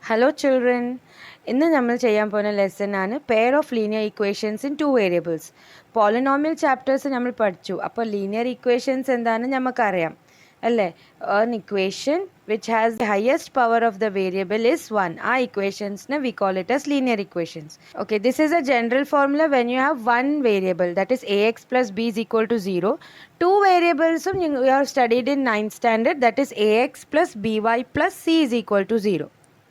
Hello children. ഇന്ന് നമ്മൾ ചെയ്യാൻ പോകുന്ന ലെസൺ ആണ് pair of linear equations in 2 variables. Polynomial chapters നമ്മൾ പഠിച്ചു. അപ്പോൾ ലീനിയർ ഇക്വേഷൻസ് എന്താണെന്ന് നമുക്കറിയാം അല്ലേ? an equation which has the highest power of the variable is 1. ആ equationsനെ we call it as linear equations. Okay, this is a general formula when you have one variable, that is ax plus b is equal to 0. Two variables you have studied in 9th standard, that is ax plus by plus c is equal to 0.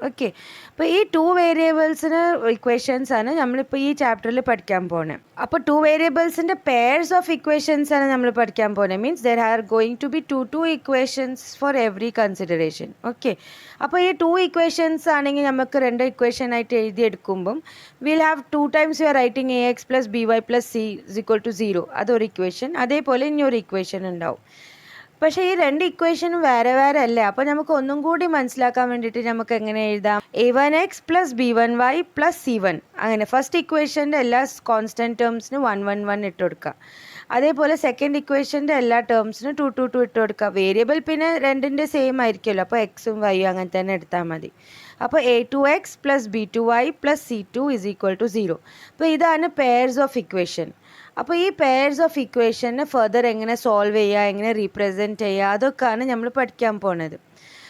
Okay, അപ്പോൾ ഈ 2 വേരിയബിൾസിന് equations ആണ് നമ്മളിപ്പോൾ ഈ ചാപ്റ്ററിൽ പഠിക്കാൻ പോകുന്നത്. അപ്പോൾ 2 വേരിയബിൾസിൻ്റെ pairs of equations ആണ് നമ്മൾ പഠിക്കാൻ പോകുന്നത്. Means there are going to be two equations for every consideration. Okay, അപ്പോൾ ഈ 2 ഇക്വേഷൻസ് ആണെങ്കിൽ നമുക്ക് 2 ഇക്വേഷൻ ആയിട്ട് എഴുതിയെടുക്കുമ്പം will have 2 times you are writing A X plus B Y plus C is equal to 0. അതൊരു ഇക്വേഷൻ. അതേപോലെ ഇനി ഒരു ഇക്വേഷൻ ഉണ്ടാവും. പക്ഷേ ഈ 2 ഇക്വേഷനും വേറെ വേറെ അല്ലേ? അപ്പോൾ നമുക്ക് ഒന്നും കൂടി മനസ്സിലാക്കാൻ വേണ്ടിയിട്ട് നമുക്ക് എങ്ങനെ എഴുതാം? a1x plus b1y plus c1. അങ്ങനെ ഫസ്റ്റ് ഇക്വേഷൻ്റെ എല്ലാ കോൺസ്റ്റൻറ്റ് ടേംസിനും 1 ഇട്ട് കൊടുക്കുക. അതേപോലെ സെക്കൻഡ് ഇക്വേഷൻ്റെ എല്ലാ ടേംസിനും 2 ഇട്ട് കൊടുക്കുക. വേരിയബിൾ പിന്നെ രണ്ടിൻ്റെ സെയിം ആയിരിക്കുമല്ലോ, അപ്പോൾ എക്സും വൈയും അങ്ങനെ തന്നെ എടുത്താൽ മതി. അപ്പോൾ a2x plus b2y plus c2 is equal to 0. അപ്പോൾ ഇതാണ് പെയർസ് ഓഫ് ഇക്വേഷൻ. അപ്പോൾ ഈ പെയർസ് ഓഫ് ഇക്വേഷനെ ഫർദർ എങ്ങനെ സോൾവ് ചെയ്യുക, എങ്ങനെ റീപ്രസെൻറ്റ് ചെയ്യുക, അതൊക്കെയാണ് നമ്മൾ പഠിക്കാൻ പോണത്.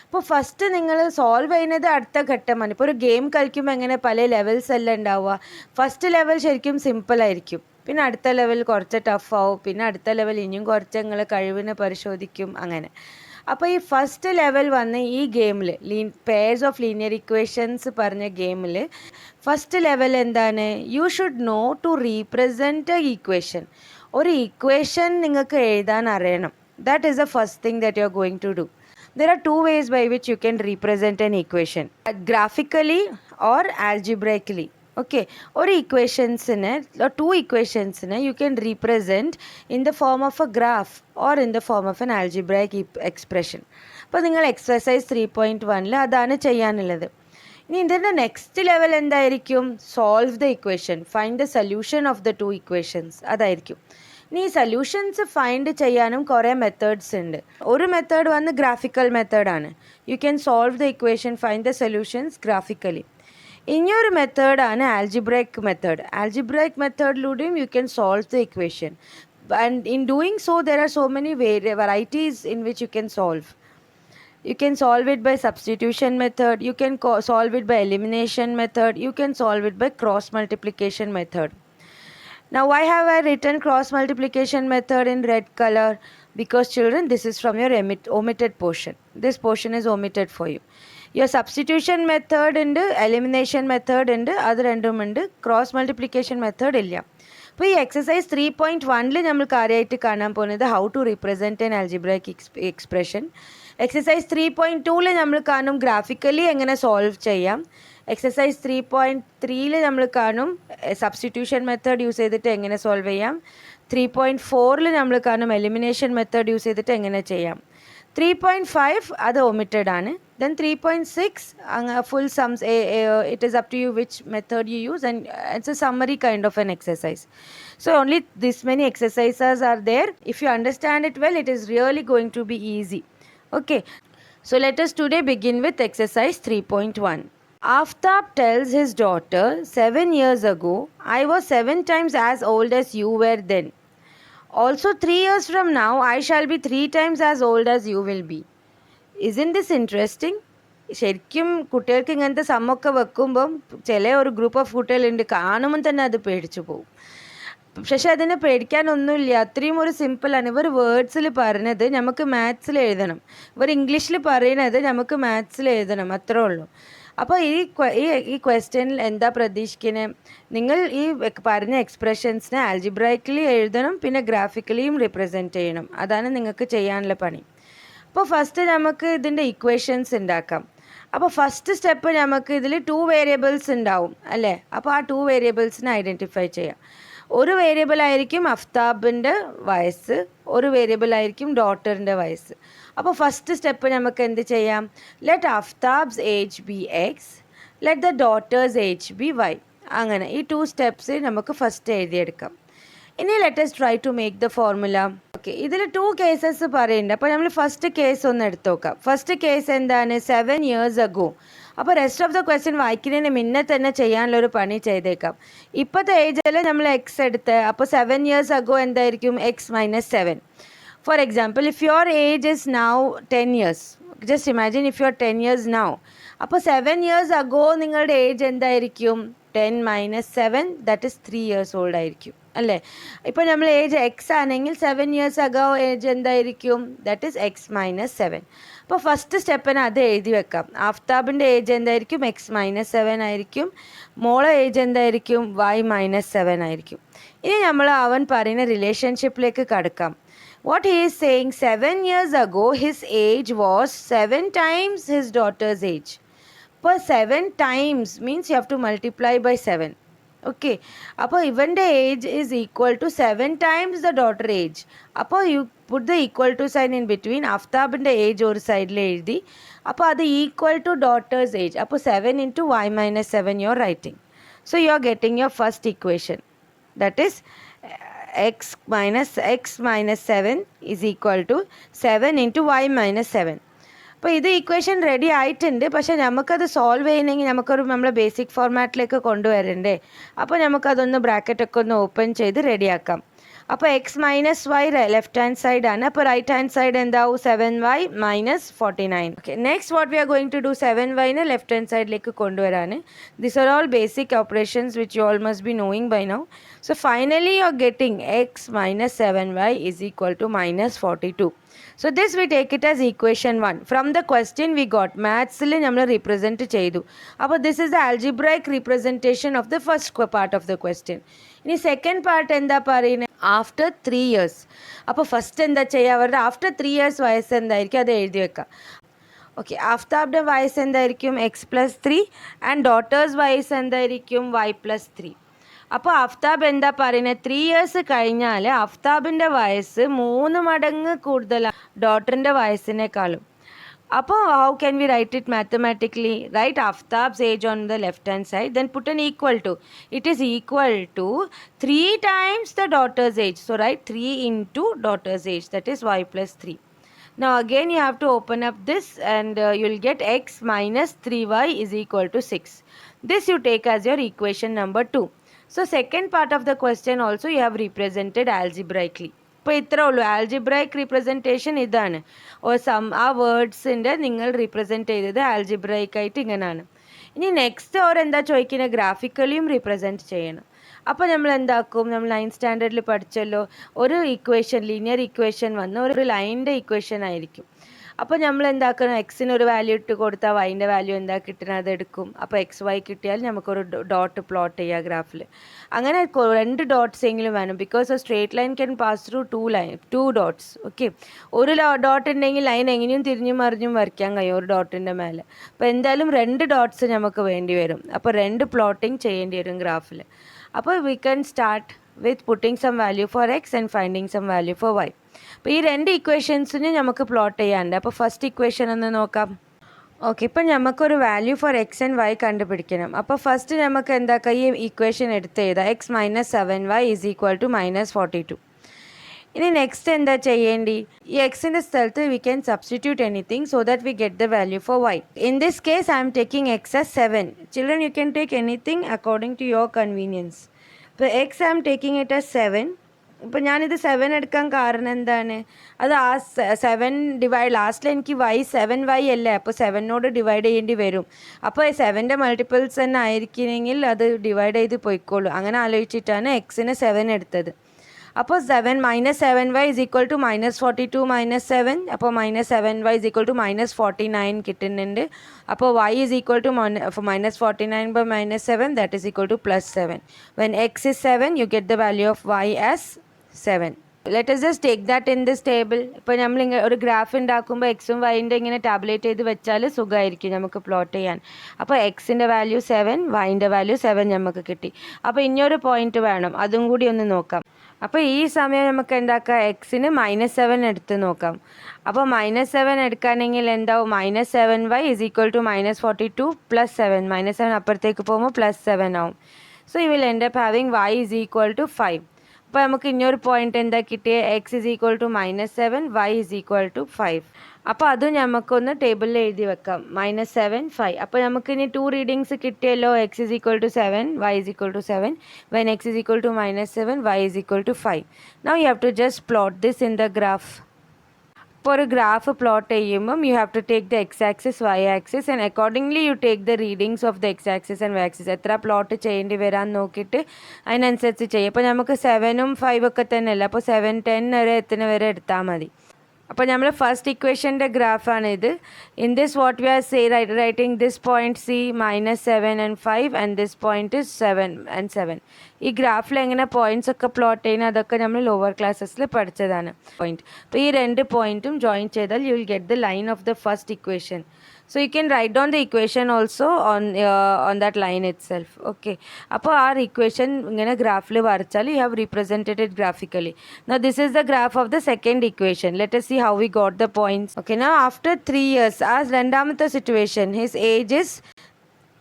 അപ്പോൾ ഫസ്റ്റ് നിങ്ങൾ സോൾവ് ചെയ്യുന്നത് അടുത്ത ഘട്ടമാണ്. ഇപ്പോൾ ഒരു ഗെയിം കളിക്കുമ്പോൾ എങ്ങനെ പല ലെവൽസ് എല്ലാം ഉണ്ടാവുക. ഫസ്റ്റ് ലെവൽ ശരിക്കും സിമ്പിളായിരിക്കും, പിന്നെ അടുത്ത ലെവൽ കുറച്ച് ടഫ് ആവും, പിന്നെ അടുത്ത ലെവൽ ഇനിയും കുറച്ച് നിങ്ങൾ കഴിവിനെ പരിശോധിക്കും അങ്ങനെ. അപ്പോൾ ഈ ഫസ്റ്റ് ലെവൽ വന്ന് ഈ ഗെയിമിൽ പെയർസ് ഓഫ് ലീനിയർ ഇക്വേഷൻസ് പറഞ്ഞ ഗെയിമിൽ ഫസ്റ്റ് ലെവൽ എന്താണ്? You should know to represent a equation. ഒരു ഇക്വേഷൻ നിങ്ങൾക്ക് എഴുതാൻ അറിയണം. That is the first thing that you are going to do. There are 2 ways by which you can represent an equation, graphically or algebraically. Okay, ഒരു ഇക്വേഷൻസിനെ 2 ഇക്വേഷൻസിനെ you can represent in the form of a graph or in the form of an algebraic expression. അപ്പോൾ നിങ്ങൾ exercise 3.1 അതാണ് ചെയ്യാനുള്ളത്. ഇനി ഇതിൻ്റെ next level എന്തായിരിക്കും? Solve the equation, find the solution of the 2 equations, അതായിരിക്കും. ഇനി ഈ സൊല്യൂഷൻസ് ഫൈൻഡ് ചെയ്യാനും കുറേ മെത്തേഡ്സ് ഉണ്ട്. ഒരു മെത്തേഡ് വന്ന് ഗ്രാഫിക്കൽ മെത്തേഡാണ്. You can solve the equation, find the solutions graphically. ഇനിയൊരു മെത്തേഡാണ് ആൽജിബ്രൈക് മെത്തേഡ്. ആൽജിബ്രൈക് മെത്തേഡിലൂടെയും you can solve the equation. And in doing so there are so many varieties in which you can solve. You can solve it by substitution method, you can solve it by elimination method, you can solve it by cross multiplication method. Now why have I written cross multiplication method in red color? Because children, this is from your omitted portion. This portion is omitted for you. Your substitution method and elimination method and other random and cross multiplication method ഇല്ല. അപ്പോൾ ഈ exercise 3.1 നമ്മൾ കാര്യമായിട്ട് കാണാൻ പോകുന്നത് how to represent an algebraic expression. Exercise 3.2 നമ്മൾ കാണും graphically എങ്ങനെ സോൾവ് ചെയ്യാം. എക്സസൈസ് 3.3 നമ്മൾ കാണും സബ്സ്റ്റിറ്റ്യൂഷൻ മെത്തേഡ് യൂസ് ചെയ്തിട്ട് എങ്ങനെ സോൾവ് ചെയ്യാം. 3.4 നമ്മൾ കാണും എലിമിനേഷൻ മെത്തേഡ് യൂസ് ചെയ്തിട്ട് എങ്ങനെ ചെയ്യാം. 3.5 അത് omitted ആണ്. Then 3.6 full sums, it is up to you which method you use, and it's a summary kind of an exercise. So only this many exercises are there. If you understand it well, it is really going to be easy. Okay, so let us today begin with exercise 3.1. Aftab tells his daughter, 7 years ago, I was 7 times as old as you were then. Also 3 years from now, I shall be 3 times as old as you will be. Isn't this interesting? ശരിക്കും കുട്ടികൾക്ക് ഇങ്ങനത്തെ സമ്മൊക്കെ വെക്കുമ്പം ചില ഒരു group of കുട്ടികളുണ്ട്, കാണുമ്പോൾ തന്നെ അത് പേടിച്ചു പോകും. പക്ഷെ അതിനെ പേടിക്കാനൊന്നുമില്ല, അത്രയും ഒരു സിമ്പിളാണ്. ഇവർ വേർഡ്സിൽ പറഞ്ഞത് നമുക്ക് മാത്സിൽ എഴുതണം, ഇവർ ഇംഗ്ലീഷിൽ പറയുന്നത് നമുക്ക് മാത്സിൽ എഴുതണം, അത്രേ ഉള്ളൂ. അപ്പോൾ ഈ ക്വസ്റ്റ്യനിൽ എന്താ പ്രതീക്ഷിക്കുന്നത്? നിങ്ങൾ ഈ പറഞ്ഞ എക്സ്പ്രഷൻസിനെ ആൽജിബ്രൈക്കലി എഴുതണം, പിന്നെ ഗ്രാഫിക്കലിയും റിപ്രസെൻറ്റ് ചെയ്യണം. അതാണ് നിങ്ങൾക്ക് ചെയ്യാനുള്ള പണി. അപ്പോൾ ഫസ്റ്റ് നമുക്ക് ഇതിൻ്റെ ഇക്വേഷൻസ് ഉണ്ടാക്കാം. അപ്പോൾ ഫസ്റ്റ് സ്റ്റെപ്പ് നമുക്ക് ഇതിൽ 2 വേരിയബിൾസ് ഉണ്ടാവും അല്ലേ? അപ്പോൾ ആ 2 വേരിയബിൾസിനെ ഐഡൻറ്റിഫൈ ചെയ്യാം. ഒരു വേരിയബിൾ ആയിരിക്കും അഫ്താബിൻ്റെ വയസ്സ്, ഒരു വേരിയബിൾ ആയിരിക്കും ഡോട്ടറിൻ്റെ വയസ്സ്. അപ്പോൾ ഫസ്റ്റ് സ്റ്റെപ്പ് നമുക്ക് എന്ത് ചെയ്യാം? Let Aftab's age be X, let the daughter's age be Y. അങ്ങനെ ഈ 2 സ്റ്റെപ്സ് നമുക്ക് ഫസ്റ്റ് എഴുതിയെടുക്കാം. ഇനി let us try to make the formula. Okay, ഇതിൽ 2 കേസസ് പറയുന്നുണ്ട്. അപ്പോൾ നമ്മൾ ഫസ്റ്റ് കേസ് ഒന്ന് എടുത്ത് നോക്കാം. ഫസ്റ്റ് കേസ് എന്താണ്? 7 years ago. അപ്പോൾ റെസ്റ്റ് ഓഫ് ദ ക്വസ്റ്റ്യൻ വായിക്കുന്നതിന് മുന്നേ തന്നെ ചെയ്യാനുള്ളൊരു പണി ചെയ്തേക്കാം. ഇപ്പോഴത്തെ ഏജിൽ നമ്മൾ എക്സ് എടുത്ത് അപ്പോൾ 7 years ago എന്തായിരിക്കും X minus 7. For example, if your age is now 10 years, just imagine if you are 10 years now, അപ്പോൾ 7 years ago നിങ്ങളുടെ ഏജ് എന്തായിരിക്കും? 10 minus 7, that is 3 years old ആയിരിക്കും അല്ലേ? ഇപ്പോൾ നമ്മൾ ഏജ് എക്സ് ആണെങ്കിൽ 7 years ago ഏജ് എന്തായിരിക്കും? That is X minus 7. അപ്പോൾ ഫസ്റ്റ് സ്റ്റെപ്പിന് അത് എഴുതി വെക്കാം. ആഫ്താബിൻ്റെ ഏജ് എന്തായിരിക്കും? എക്സ് മൈനസ് 7 ആയിരിക്കും. മോളെ ഏജ് എന്തായിരിക്കും? വൈ മൈനസ് 7 ആയിരിക്കും. ഇനി നമ്മൾ അവൻ പറയുന്ന റിലേഷൻഷിപ്പിലേക്ക് കടക്കാം. What he is saying, 7 years ago his age was 7 times his daughter's age. Per 7 times means you have to multiply by 7. Okay. അപ്പോൾ ഇവൻ്റെ age is equal to 7 times the daughter age. അപ്പോൾ you put the equal to sign in between. ആഫ്താബിൻ്റെ age ഒരു സൈഡിൽ എഴുതി. അപ്പോൾ അത് equal to daughters age. അപ്പോൾ 7 into y minus 7 you are writing. So you are getting your first equation. That is x minus 7 is equal to 7 into y minus 7. അപ്പോൾ ഇത് equation ready ആയിട്ടുണ്ട്. പക്ഷേ നമുക്കത് സോൾവ് ചെയ്യണമെങ്കിൽ നമ്മളെ ബേസിക് ഫോർമാറ്റിലേക്ക് കൊണ്ടുവരണ്ടേ. അപ്പോൾ നമുക്കതൊന്ന് ബ്രാക്കറ്റൊക്കെ ഒന്ന് ഓപ്പൺ ചെയ്ത് റെഡിയാക്കാം. അപ്പോൾ X minus Y left hand സൈഡാണ്. അപ്പോൾ റൈറ്റ് ഹാൻഡ് സൈഡ് എന്താവും? 7y minus 49. Okay, next what we are going to do, 7y left hand സൈഡിലേക്ക് കൊണ്ടുവരാൻ. These are all basic operations which you all must be knowing by now. So finally you are getting x minus 7y is equal to minus 42. So this we take it as equation 1. From the question we got, maths il nammal represent cheyidu. Appo this is the algebraic representation of the first part of the question. Ini second part endha parayune, after 3 years. Appo first endha cheyavarde, after 3 years vayas endayirikkum adu ezhuthi vekka. Okay, ആഫ്താബിൻ്റെ വയസ്സ് എന്തായിരിക്കും? X plus 3 and daughters വയസ്സ് എന്തായിരിക്കും? Y plus 3. അപ്പോൾ ആഫ്താബ് എന്താ പറയുന്നത്? 3 years കഴിഞ്ഞാൽ ആഫ്താബിൻ്റെ വയസ്സ് 3 മടങ്ങ് കൂടുതലാണ് ഡോട്ടറിൻ്റെ വയസ്സിനേക്കാളും. അപ്പോൾ how can we write it mathematically? Right Aftab's age on the left hand side, then put an equal to. It is equal to 3 times the daughter's age. So write 3 into daughter's age, that is y plus 3. Now again you have to open up this and you will get x minus 3y is equal to 6. This you take as your equation number 2. So second part of the question also you have represented algebraically. ഇപ്പോൾ ഇത്രേ ഉള്ളൂ. ആൽജിബ്രൈക് റീപ്രസെൻറ്റേഷൻ ഇതാണ്. ആ വേർഡ്സിൻ്റെ നിങ്ങൾ റീപ്രസെൻറ്റ് ചെയ്തത് ആൽജിബ്രൈക്ക് ആയിട്ട് ഇങ്ങനെയാണ്. ഇനി നെക്സ്റ്റ് എന്താ ചോദിക്കുന്നത്? ഗ്രാഫിക്കലിയും റീപ്രസെൻറ്റ് ചെയ്യണം. അപ്പോൾ നമ്മൾ എന്താക്കും? നമ്മൾ 9th സ്റ്റാൻഡേർഡിൽ പഠിച്ചല്ലോ, ഒരു ഇക്വേഷൻ, ലീനിയർ ഇക്വേഷൻ വന്ന് ഒരു ലൈനിൻ്റെ ഇക്വേഷൻ ആയിരിക്കും. അപ്പോൾ നമ്മൾ എന്താക്കണം? എക്സിന് ഒരു വാല്യൂ ഇട്ട് കൊടുത്താൽ വൈൻ്റെ വാല്യൂ എന്താ കിട്ടുന്നത് അതെടുക്കും. അപ്പോൾ എക്സ് വൈ കിട്ടിയാൽ നമുക്കൊരു ഡോട്ട് പ്ലോട്ട് ചെയ്യുക ഗ്രാഫിൽ. അങ്ങനെ 2 dots എങ്കിലും വേണം. Because A straight line can pass through 2 dots. Okay, ഒരു ഡോട്ട് ഉണ്ടെങ്കിൽ ലൈൻ എങ്ങനെയും തിരിഞ്ഞും മറിഞ്ഞും വരയ്ക്കാൻ കഴിയും ഒരു ഡോട്ടിൻ്റെ മേലെ. അപ്പോൾ എന്തായാലും 2 dots നമുക്ക് വേണ്ടി വരും. അപ്പോൾ 2 പ്ലോട്ടിങ് ചെയ്യേണ്ടി വരും ഗ്രാഫിൽ. അപ്പോൾ we can start with putting some value for X and finding some value for Y. അപ്പോൾ ഈ 2 ഇക്വേഷൻസിന് നമുക്ക് പ്ലോട്ട് ചെയ്യാനുണ്ട്. അപ്പോൾ ഫസ്റ്റ് ഇക്വേഷൻ ഒന്ന് നോക്കാം. ഓക്കെ, ഇപ്പം നമുക്കൊരു value for X and Y കണ്ടുപിടിക്കണം. അപ്പോൾ ഫസ്റ്റ് നമുക്ക് എന്താക്കാം? ഈ ഇക്വേഷൻ എടുത്ത് എഴുതാം. X minus 7y is equal to minus 42. ഇനി നെക്സ്റ്റ് എന്താ ചെയ്യേണ്ടി? ഈ എക്സിൻ്റെ സ്ഥലത്ത് we can substitute anything so that we get the value for Y. In this case I am taking X as 7. Children you can take anything according to your convenience. ഇപ്പോൾ X I am taking it as 7. ഇപ്പോൾ ഞാനിത് 7 എടുക്കാൻ കാരണം എന്താണ്? അത് ആ 7 divide, ലാസ്റ്റിൽ എനിക്ക് 7y അല്ലേ, അപ്പോൾ 7നോട് ഡിവൈഡ് ചെയ്യേണ്ടി വരും. അപ്പോൾ 7ൻ്റെ മൾട്ടിപ്പിൾസ് തന്നെ ആയിരിക്കണമെങ്കിൽ അത് ഡിവൈഡ് ചെയ്ത് പോയിക്കോളൂ. അങ്ങനെ ആലോചിച്ചിട്ടാണ് എക്സിന് 7 എടുത്തത്. അപ്പോൾ 7 minus 7y is equal to minus 42 minus 7. അപ്പോൾ minus 7y is equal to minus 49 കിട്ടുന്നുണ്ട്. അപ്പോൾ y is equal to minus 49 by minus 7, that is equal to plus 7. When x is 7, you get the value of y as 7. Let us just take that in this table. ഇപ്പോൾ നമ്മൾ ഒരു graph ഉണ്ടാക്കുമ്പോൾ എക്സും വൈൻ്റെ ഇങ്ങനെ tablet ചെയ്ത് വെച്ചാൽ സുഖമായിരിക്കും നമുക്ക് plot ചെയ്യാൻ. അപ്പോൾ എക്സിൻ്റെ വാല്യൂ 7, വൈൻ്റെ വാല്യൂ 7 നമുക്ക് കിട്ടി. അപ്പോൾ ഇനിയൊരു പോയിന്റ് വേണം, അതും കൂടി ഒന്ന് നോക്കാം. അപ്പോൾ ഈ സമയം നമുക്ക് എന്താക്കാം? എക്സിന് -7 എടുത്ത് നോക്കാം. അപ്പോൾ -7 എടുക്കുകയാണെങ്കിൽ എന്താവും? -7y is equal to minus 42 plus 7. -7 അപ്പുറത്തേക്ക് പോകുമ്പോൾ +7 ആവും. So you will end up having y is equal to 5. അപ്പോൾ നമുക്ക് ഇനിയൊരു പോയിന്റ് എന്താ കിട്ടിയത്? X is equal to -7, Y is equal to 5. അപ്പോൾ അതും നമുക്കൊന്ന് ടേബിളിൽ എഴുതി വെക്കാം. -7, 5. അപ്പോൾ നമുക്ക് ഇനി 2 റീഡിങ്സ് കിട്ടിയല്ലോ. X is equal to 7, Y is equal to 7. When X is equal to -7, Y is equal to 5. Now you have to just plot this in the graph. ഇപ്പോൾ ഒരു ഗ്രാഫ് പ്ലോട്ട് ചെയ്യുമ്പം you have to take the X axis, Y axis, and accordingly you take the readings of the X axis and Y axis. എത്ര plot ചെയ്യേണ്ടി വരാൻ നോക്കിയിട്ട് അതിനനുസരിച്ച് ചെയ്യും. അപ്പോൾ നമുക്ക് 7ഉം 5 ഒക്കെ തന്നെ അല്ല, അപ്പോൾ 7, 10 വരെ എത്തുന്ന വരെ എടുത്താൽ മതി. അപ്പോൾ നമ്മൾ ഫസ്റ്റ് ഇക്വേഷൻ്റെ ഗ്രാഫാണ് ഇത്. In this what we are writing this point C -7 and 5 and this point 7 and 7. ഈ ഗ്രാഫിൽ എങ്ങനെ പോയിന്റ്സ് ഒക്കെ പ്ലോട്ട് ചെയ്യുന്നത് അതൊക്കെ നമ്മൾ ലോവർ ക്ലാസ്സസിൽ പഠിച്ചതാണ്. പോയിന്റ്, അപ്പോൾ ഈ 2 പോയിന്റും ജോയിൻ ചെയ്താൽ U will get the line of the first equation. So you can write down the equation also on that line itself. Okay, അപ്പോൾ ആ ഇക്വേഷൻ ഇങ്ങനെ ഗ്രാഫിൽ വരച്ചാൽ you have represented it graphically. Now this is the graph of the second equation. Let us see how we got the points. Okay, now after 3 years, as രണ്ടാമത്തെ situation, his age is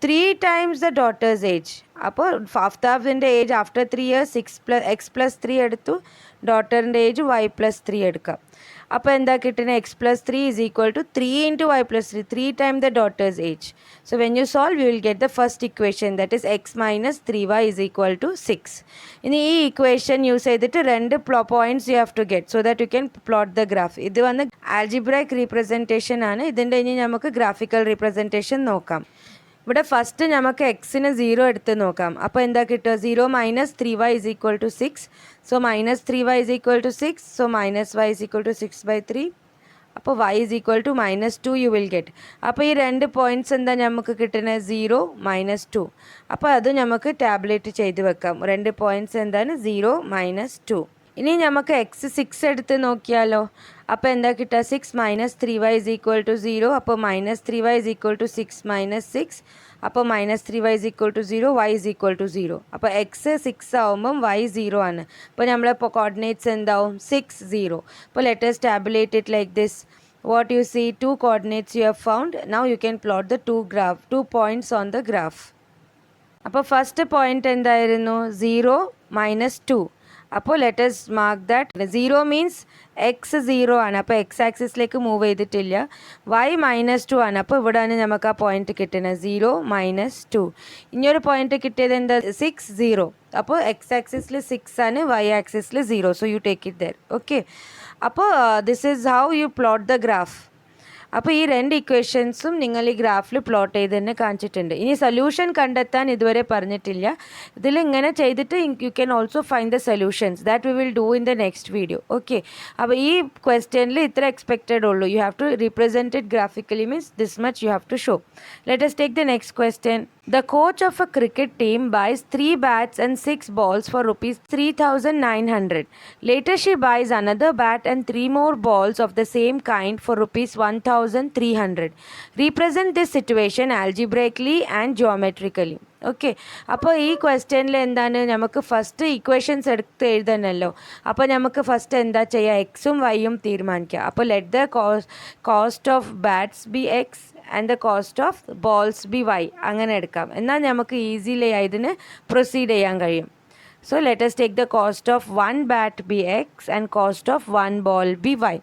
3 times the daughter's age. അപ്പോൾ ഫാഫ്താബിൻ്റെ age after 3 years X plus 3 എടുത്തു, ഡോട്ടറിൻ്റെ age Y plus 3 എടുക്കാം. അപ്പോൾ എന്താ കിട്ടുന്നത്? X plus 3 is equal to 3 into Y plus 3, 3 times the daughter's age. So when you solve, you will get the first equation, that is x minus 3y is equal to 6. ഇനി ഈ equation use ചെയ്തിട്ട് 2 points you have to get so that you can plot the graph. ഇത് വന്ന് ആൽജിബ്രൈക് റീപ്രസെൻറ്റേഷൻ ആണ്. ഇതിൻ്റെ ഇനി നമുക്ക് graphical റീപ്രസെൻറ്റേഷൻ നോക്കാം. ഇവിടെ ഫസ്റ്റ് നമുക്ക് എക്സിന് 0 എടുത്ത് നോക്കാം. അപ്പോൾ എന്താ കിട്ടുക? 0 minus 3y is equal to 6. So minus 3y is equal to 6. So minus y is equal to 6/3. അപ്പോൾ y is equal to -2 you will get. അപ്പോൾ ഈ 2 പോയിന്റ്സ് എന്താ നമുക്ക് കിട്ടുന്നത്? 0, -2. അപ്പോൾ അത് നമുക്ക് ടാബ്ലേറ്റ് ചെയ്ത് വെക്കാം. 2 പോയിന്റ്സ് എന്താണ്? 0, -2. ഇനി നമുക്ക് എക്സ് 6 എടുത്ത് നോക്കിയാലോ. അപ്പോൾ എന്താ കിട്ടുക? 6 minus 3y is equal to 0. അപ്പോൾ -3y is equal to 6 minus 6. അപ്പോൾ -3y is equal to 0, y is equal to 0. അപ്പോൾ എക്സ് 6 ആവുമ്പം y 0 ആണ്. അപ്പോൾ നമ്മളിപ്പോൾ കോർഡിനേറ്റ്സ് എന്താവും? 6, 0. അപ്പോൾ let us tabulate it like this. What you see, 2 coordinates you have found. Now you can plot the 2 points on the graph. അപ്പോൾ first point എന്തായിരുന്നു? 0, -2. അപ്പോൾ let us mark that 0 means X 0 ആണ്. അപ്പോൾ X ആക്സിസിലേക്ക് move ചെയ്തിട്ടില്ല. y -2 ആണ്. അപ്പോൾ ഇവിടെയാണ് നമുക്ക് ആ പോയിന്റ് കിട്ടുന്നത്, 0, -2. ഇനിയൊരു പോയിന്റ് കിട്ടിയത് എന്താ? 6, 0. അപ്പോൾ എക്സ് ആക്സിസിൽ 6 ആണ്, y ആക്സിസിൽ 0. So you take it there. Okay, അപ്പോൾ this is how you plot the graph. അപ്പോൾ ഈ 2 ഇക്വേഷൻസും നിങ്ങൾ ഈ ഗ്രാഫിൽ പ്ലോട്ട് ചെയ്ത് തന്നെ കാണിച്ചിട്ടുണ്ട്. ഇനി സൊല്യൂഷൻ കണ്ടെത്താൻ ഇതുവരെ പറഞ്ഞിട്ടില്ല. ഇതിൽ ഇങ്ങനെ ചെയ്തിട്ട് you can also find the solutions that we will do in the next video. Okay, അപ്പോൾ ഈ ക്വസ്റ്റ്യനിൽ ഇത്ര എക്സ്പെക്റ്റഡ് ഉള്ളൂ. You have to represent it graphically, means this much you have to show. Let us take the next question. The coach of a cricket team buys 3 bats and 6 balls for rupees 3,900. Later she buys another bat and 3 more balls of the same kind for rupees 1,300. Represent this situation algebraically and geometrically. Okay, അപ്പോൾ ഈ ക്വസ്റ്റ്യനിൽ എന്താണ്? നമുക്ക് first equations എടുത്ത് എഴുതണമല്ലോ. അപ്പോൾ നമുക്ക് first എന്താ ചെയ്യുക? എക്സും വൈയും തീരുമാനിക്കുക. അപ്പോൾ let the cost of bats be X and the cost of balls be Y, അങ്ങനെ എടുക്കാം. എന്നാൽ നമുക്ക് ഈസിലി ഇതിന് പ്രൊസീഡ് ചെയ്യാൻ കഴിയും. So let us take the cost of 1 bat be x and cost of 1 ball be y.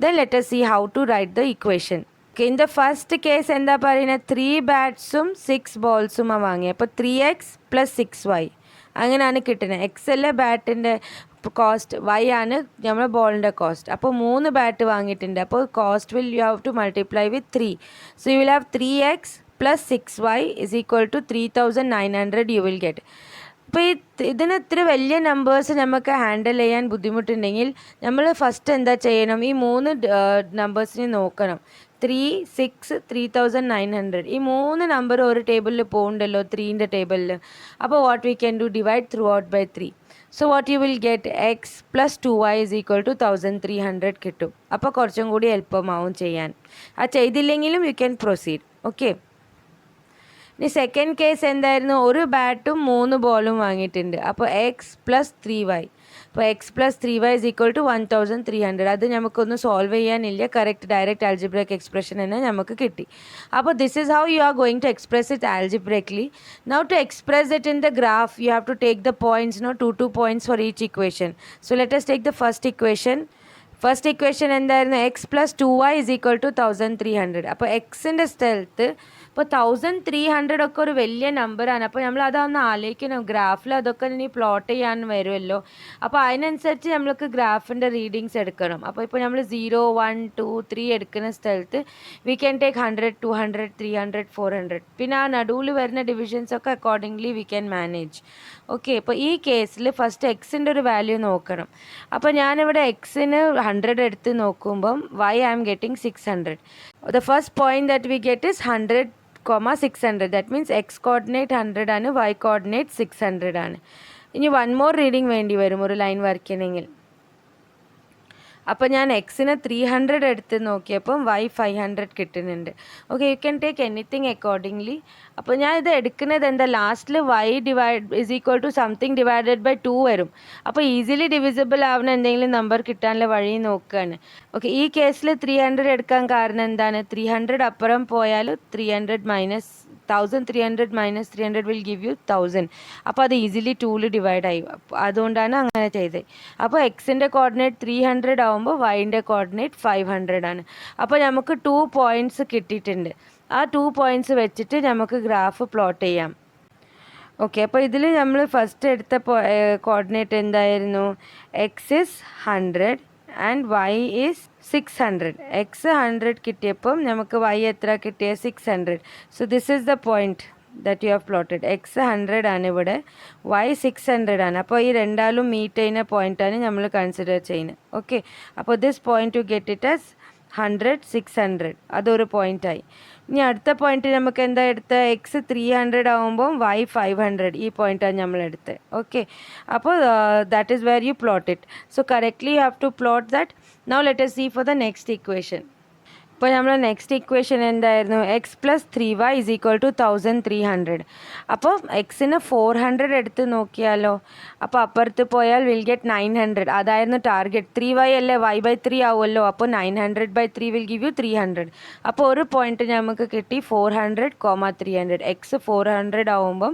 Then let us see how to write the equation. Okay, in the first case എന്താ പറയുന്നത്? 3 ബാറ്റ്സും 6 ബോൾസും വാങ്ങി. അപ്പോൾ 3x + 6y അങ്ങനെയാണ് കിട്ടുന്നത്. X അല്ലേ ബാറ്റിൻ്റെ cost, Y ആണ് നമ്മുടെ ബോളിൻ്റെ cost. അപ്പോൾ 3 ബാറ്റ് വാങ്ങിയിട്ടുണ്ട്. അപ്പോൾ cost will you have to multiply with 3. So you will have 3x + 6y is equal to 3,900 you will get. അപ്പോൾ ഇതിന് ഇത്ര വലിയ നമ്പേഴ്സ് നമുക്ക് ഹാൻഡിൽ ചെയ്യാൻ ബുദ്ധിമുട്ടുണ്ടെങ്കിൽ നമ്മൾ ഫസ്റ്റ് എന്താ ചെയ്യണം? ഈ 3 നമ്പേഴ്സിനെ നോക്കണം. 3, 6, 3,900. ഈ 3 നമ്പർ ഒരു ടേബിളിൽ പോകുന്നുണ്ടല്ലോ, 3ൻ്റെ ടേബിളിൽ. അപ്പോൾ what we can do? Divide throughout by 3. So what you will get? X + 2y is equal to 1,300 കിട്ടും. അപ്പോൾ കുറച്ചും കൂടി എളുപ്പമാവും ചെയ്യാൻ. അത് ചെയ്തില്ലെങ്കിലും യു ക്യാൻ പ്രൊസീഡ്. ഓക്കെ, ഇനി സെക്കൻഡ് കേസ് എന്തായിരുന്നു, ഒരു ബാറ്റും 3 ബോളും വാങ്ങിയിട്ടുണ്ട്. അപ്പോൾ എക്സ് പ്ലസ് 3y, അപ്പോൾ X plus 3y is equal to 1300. അത് നമുക്കൊന്ന് സോൾവ് ചെയ്യാനില്ല, കറക്റ്റ് ഡയറക്റ്റ് ആൽജിബ്രിക് എക്സ്പ്രഷൻ തന്നെ നമുക്ക് കിട്ടി. അപ്പോൾ this is how you are going to express it algebraically. Now to express it in the graph you have to take the points, 2 points for each equation. So let us take the first equation. First equation എന്തായിരുന്നു, X plus 2y is equal to 1300. അപ്പോൾ എക്സിൻ്റെ സ്ഥലത്ത് ഇപ്പോൾ 1300 ഒക്കെ ഒരു വലിയ നമ്പറാണ്. അപ്പോൾ നമ്മൾ അതൊന്ന് ആലോചിക്കണം, ഗ്രാഫിൽ അതൊക്കെ ഇനി പ്ലോട്ട് ചെയ്യാൻ വരുമല്ലോ. അപ്പോൾ അതിനനുസരിച്ച് നമ്മൾക്ക് ഗ്രാഫിൻ്റെ റീഡിങ്സ് എടുക്കണം. അപ്പോൾ ഇപ്പോൾ നമ്മൾ 0, 1, 2, 3 എടുക്കുന്ന സ്ഥലത്ത് വി ക്യാൻ ടേക്ക് 100, 200, 300, 400. പിന്നെ ആ നടുവിൽ വരുന്ന ഡിവിഷൻസ് ഒക്കെ accordingly we can manage. Okay, അപ്പോൾ ഈ കേസിൽ ഫസ്റ്റ് എക്സിൻ്റെ ഒരു വാല്യൂ നോക്കണം. അപ്പോൾ ഞാനിവിടെ എക്സിന് 100 എടുത്ത് നോക്കുമ്പം y I am getting 600. The first point that we get is 100, 600. That means x coordinate 100 ആണ്, y coordinate 600 ആണ്. ഇനി 1 more reading വേണ്ടി വരും ഒരു ലൈൻ വർക്ക് ചെയ്യണമെങ്കിൽ. അപ്പോൾ ഞാൻ എക്സിന് 300 എടുത്ത് നോക്കിയപ്പം y 500 കിട്ടുന്നുണ്ട്. Okay, you can take anything accordingly. അപ്പോൾ ഞാൻ ഇത് എടുക്കുന്നത് എന്താ, ലാസ്റ്റിൽ y is equal to something divided by 2 വരും. അപ്പോൾ ഈസിലി ഡിവിസിബിൾ ആവുന്ന എന്തെങ്കിലും നമ്പർ കിട്ടാനുള്ള വഴി നോക്കുകയാണ്. ഓക്കെ, ഈ കേസിൽ 300 എടുക്കാൻ കാരണം എന്താണ്, 300 അപ്പുറം പോയാൽ 1300 minus 300 will give you 1000. അപ്പോൾ അത് ഈസിലി 2 ഡിവൈഡ് ആയി, അതുകൊണ്ടാണ് അങ്ങനെ ചെയ്തത്. അപ്പോൾ എക്സിൻ്റെ കോർഡിനേറ്റ് 300 ആകുമ്പോൾ വൈൻ്റെ കോർഡിനേറ്റ് 500 ആണ്. അപ്പോൾ നമുക്ക് 2 പോയിൻറ്റ്സ് കിട്ടിയിട്ടുണ്ട്. ആ 2 പോയിൻറ്റ്സ് വെച്ചിട്ട് നമുക്ക് ഗ്രാഫ് പ്ലോട്ട് ചെയ്യാം. ഓക്കെ, അപ്പോൾ ഇതിൽ നമ്മൾ ഫസ്റ്റ് എടുത്ത കോർഡിനേറ്റ് എന്തായിരുന്നു, X is 100 and y is 600. X 100 കിട്ടിയപ്പം നമുക്ക് y എത്ര കിട്ടിയ 600. So this is the point that you have plotted. X 100 ആണ് ഇവിടെ, y 600 ആണ്. അപ്പോൾ ഈ രണ്ടാലും മീറ്റ് ചെയ്യുന്ന പോയിൻ്റാണ് നമ്മൾ കൺസിഡർ ചെയ്യുന്നത്. ഓക്കെ, അപ്പോൾ this point two get it as 100, 600, അതൊരു പോയിൻ്റായി. ഇനി അടുത്ത പോയിന്റ് നമുക്ക് എന്താ എടുത്ത്, എക്സ് 300 ആകുമ്പം y 500, ഈ പോയിൻ്റാണ് നമ്മൾ എടുത്തത്. ഓക്കെ, അപ്പോൾ that is where you plot it. So correctly you have to plot that. Now let us see for the next equation. ഇപ്പോൾ നമ്മൾ നെക്സ്റ്റ് ഇക്വേഷൻ എന്തായിരുന്നു, X plus 3y is equal to 1300. അപ്പോൾ എക്സിന് 400 എടുത്ത് നോക്കിയാലോ, അപ്പോൾ അപ്പുറത്ത് പോയാൽ വിൽ ഗെറ്റ് 900. അതായിരുന്നു ടാർഗറ്റ്. 3y അല്ലേ, y/3 ആവുമല്ലോ. അപ്പോൾ 900/3 വിൽ ഗിവ് യു 300. അപ്പോൾ ഒരു പോയിന്റ് നമുക്ക് കിട്ടി 400, 300. എക്സ് 400 ആവുമ്പം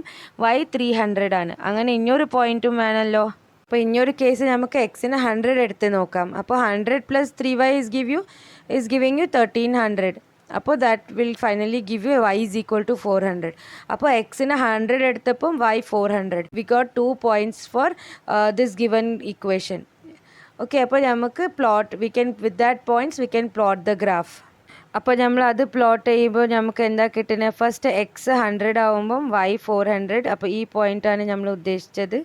y 300 ആണ്. അങ്ങനെ ഇനിയൊരു പോയിന്റും വേണമല്ലോ. അപ്പോൾ ഇനിയൊരു കേസ് നമുക്ക് എക്സിന് 100 എടുത്ത് നോക്കാം. അപ്പോൾ 100 + 3y is giving you 1300. അപ്പോൾ that will finally give you y is equal to 400. അപ്പോൾ എക്സിന് 100 എടുത്തപ്പം y 400. We got 2 points for this given equation. Okay, അപ്പോൾ നമുക്ക് plot with that points we can plot the graph. അപ്പോൾ നമ്മൾ അത് plot ചെയ്യുമ്പോൾ നമുക്ക് എന്താ കിട്ടുന്നത്, ഫസ്റ്റ് എക്സ് 100 ആകുമ്പം y 400. അപ്പോൾ ഈ പോയിൻ്റാണ് നമ്മൾ ഉദ്ദേശിച്ചത്.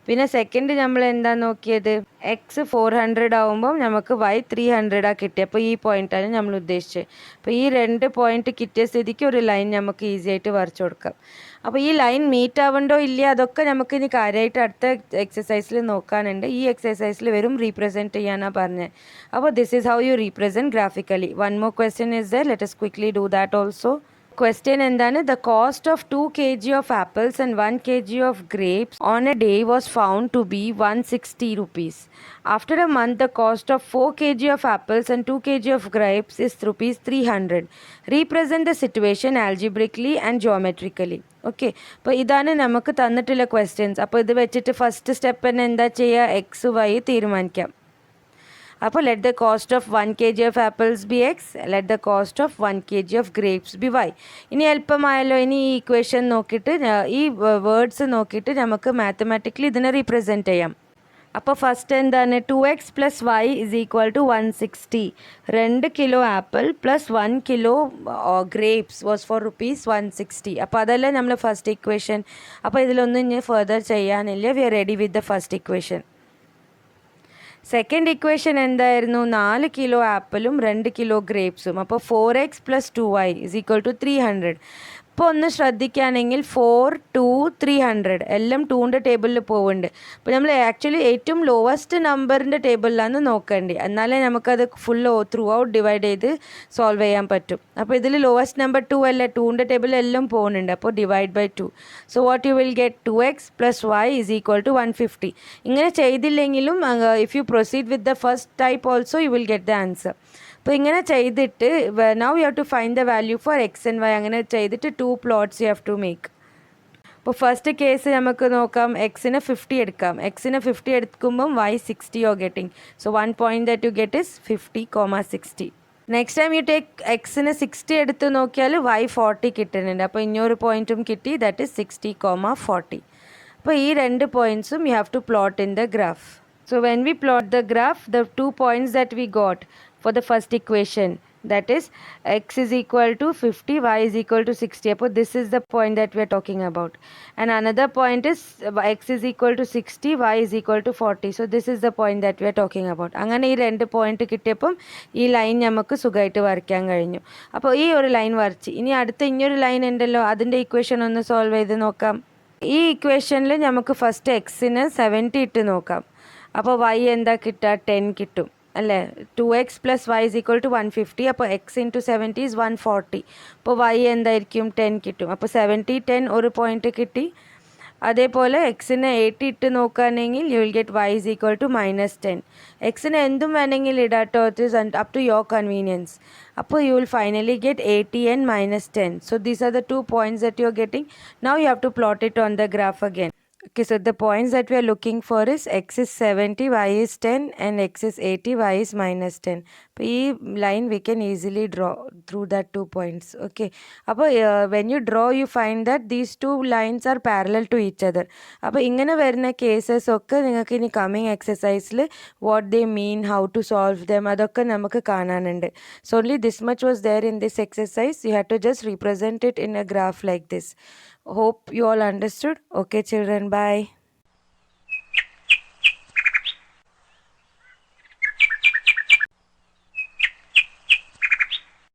പിന്നെ സെക്കൻഡ് നമ്മൾ എന്താ നോക്കിയത്, എക്സ് 400 ആകുമ്പം നമുക്ക് y 300 കിട്ടി. അപ്പോൾ ഈ പോയിൻ്റാണ് നമ്മൾ ഉദ്ദേശിച്ചത്. അപ്പോൾ ഈ 2 പോയിന്റ് കിട്ടിയ സ്ഥിതിക്ക് ഒരു ലൈൻ നമുക്ക് ഈസി ആയിട്ട് വരച്ചു കൊടുക്കാം. അപ്പോൾ ഈ ലൈൻ മീറ്റ് ആവണ്ടോ ഇല്ല അതൊക്കെ നമുക്ക് ഇനി കാര്യമായിട്ട് അടുത്ത എക്സസൈസിൽ നോക്കാനുണ്ട്. ഈ എക്സസൈസിൽ വെറും റീപ്രസെൻറ്റ് ചെയ്യാനാണ് പറഞ്ഞത്. അപ്പോൾ this is how you represent graphically. One more question is there, let us quickly do that also. Question എന്താണ്, the cost of 2 kg of apples and 1 kg of grapes on a day was found to be 160 rupees. After a month, the cost of 4 kg of apples and 2 kg of grapes is rupees 300. Represent the situation algebraically and geometrically. Okay, അപ്പോൾ ഇതാണ് നമുക്ക് തന്നിട്ടുള്ള questions. അപ്പോൾ ഇത് വെച്ചിട്ട് first step തന്നെ എന്താ ചെയ്യുക, എക്സ് വൈ തീരുമാനിക്കാം. അപ്പോൾ let the cost of 1 kg of apples be X, let the cost of 1 kg of grapes be Y. ഇനി എളുപ്പമായല്ലോ. ഇനി ഈ ഇക്വേഷൻ നോക്കിയിട്ട് ഈ വേർഡ്സ് നോക്കിയിട്ട് നമുക്ക് മാത്തമാറ്റിക്കലി ഇതിനെ റീപ്രസെൻറ്റ് ചെയ്യാം. അപ്പോൾ ഫസ്റ്റ് എന്താണ്, 2x + y is equal to 160. 2 kilo apple plus 1 kilo grapes was for rupees 160. അപ്പോൾ അതല്ല നമ്മൾ ഫസ്റ്റ് ഇക്വേഷൻ. അപ്പോൾ ഇതിലൊന്നും ഇനി ഫർദർ ചെയ്യാനില്ല. We are ready with the first equation. Second equation എന്തായിരുന്നു, 4 കിലോ ആപ്പിളും 2 കിലോ ഗ്രേപ്സും. അപ്പോൾ 4x + 2y is equal to 300. ഇപ്പോൾ ഒന്ന് ശ്രദ്ധിക്കുകയാണെങ്കിൽ 4, 2, 300 എല്ലാം 2ൻ്റെ ടേബിളിൽ പോകുന്നുണ്ട്. അപ്പോൾ നമ്മൾ ആക്ച്വലി ഏറ്റവും ലോവസ്റ്റ് നമ്പറിൻ്റെ ടേബിളിലാണ് നോക്കേണ്ടത്, എന്നാലേ നമുക്കത് ഫുൾ ത്രൂ ഔട്ട് ഡിവൈഡ് ചെയ്ത് സോൾവ് ചെയ്യാൻ പറ്റും. അപ്പോൾ ഇതിൽ ലോവസ്റ്റ് നമ്പർ 2 അല്ല, 2ൻ്റെ ടേബിളിൽ എല്ലാം പോകുന്നുണ്ട്. അപ്പോൾ divide by 2. So what you will get 2x + y = 150. ഇങ്ങനെ ചെയ്തില്ലെങ്കിലും if you proceed with the first type also you will get the answer. അപ്പോൾ ഇങ്ങനെ ചെയ്തിട്ട് now you have to find the value for X and y. അങ്ങനെ ചെയ്തിട്ട് 2 plots you have to make. അപ്പോൾ first case നമുക്ക് നോക്കാം. എക്സിന് 50 എടുക്കാം. എക്സിന് 50 എടുക്കുമ്പം y 60 you getting. So 1 point that you get is 50,60. Next time you take എക്സിന് 60 എടുത്ത് നോക്കിയാൽ y 40 കിട്ടുന്നുണ്ട്. അപ്പോൾ ഇഞ്ഞൊരു പോയിൻറ്റും കിട്ടി, ദാറ്റ് ഇസ് 60,40. അപ്പോൾ ഈ 2 പോയിൻറ്റ്സും you have to plot in the graph. So when we plot the graph, the 2 points that we got for the first equation, that is x is equal to 50, y is equal to 60. Appo this is the point that we are talking about. And another point is x is equal to 60, y is equal to 40. So this is the point that we are talking about. അങ്ങനെ ഈ 2 point കിട്ടിയപ്പം ഈ line നമുക്ക് സുഖമായിട്ട് വരയ്ക്കാൻ കഴിഞ്ഞു. അപ്പോൾ ഈ ഒരു ലൈൻ വരച്ച് ഇനി അടുത്ത ഇനിയൊരു ലൈൻ ഉണ്ടല്ലോ, അതിൻ്റെ ഇക്വേഷൻ ഒന്ന് സോൾവ് ചെയ്ത് നോക്കാം. ഈ ഇക്വേഷനിൽ നമുക്ക് ഫസ്റ്റ് എക്സിന് 70 ഇട്ട് നോക്കാം. അപ്പോൾ y എന്താ കിട്ടുക? 10 കിട്ടും അല്ലേ. 2x + y = 150. അപ്പോൾ x × 70 is 140. അപ്പോൾ y എന്തായിരിക്കും? 10 കിട്ടും. അപ്പോൾ 70, 10 ഒരു പോയിന്റ് കിട്ടി. അതേപോലെ എക്സിന് 80 ഇട്ട് നോക്കുകയാണെങ്കിൽ യു വിൽ ഗെറ്റ് y = -10. എക്സിന് എന്തും വേണമെങ്കിൽ ഇടാട്ടോ, it is up to your convenience. അപ്പോൾ you will finally get 80 and -10. So these are the 2 points that you are getting. Now you have to plot it on the graph again. Okay, so the points that we are looking for is x is 70, y is 10 and x is 80, y is -10. അപ്പോൾ ഈ line we can easily draw through that 2 points. Okay, അപ്പോൾ when you draw you find that these 2 lines are parallel to each other. അപ്പോൾ ഇങ്ങനെ വരുന്ന cases ഒക്കെ നിങ്ങൾക്ക് ഇനി coming എക്സസൈസിൽ what they mean, how to solve them, അതൊക്കെ നമുക്ക് കാണാനുണ്ട്. So only this much was there in this exercise. You have to just represent it in a graph like this. Hope you all understood. Okay children, bye.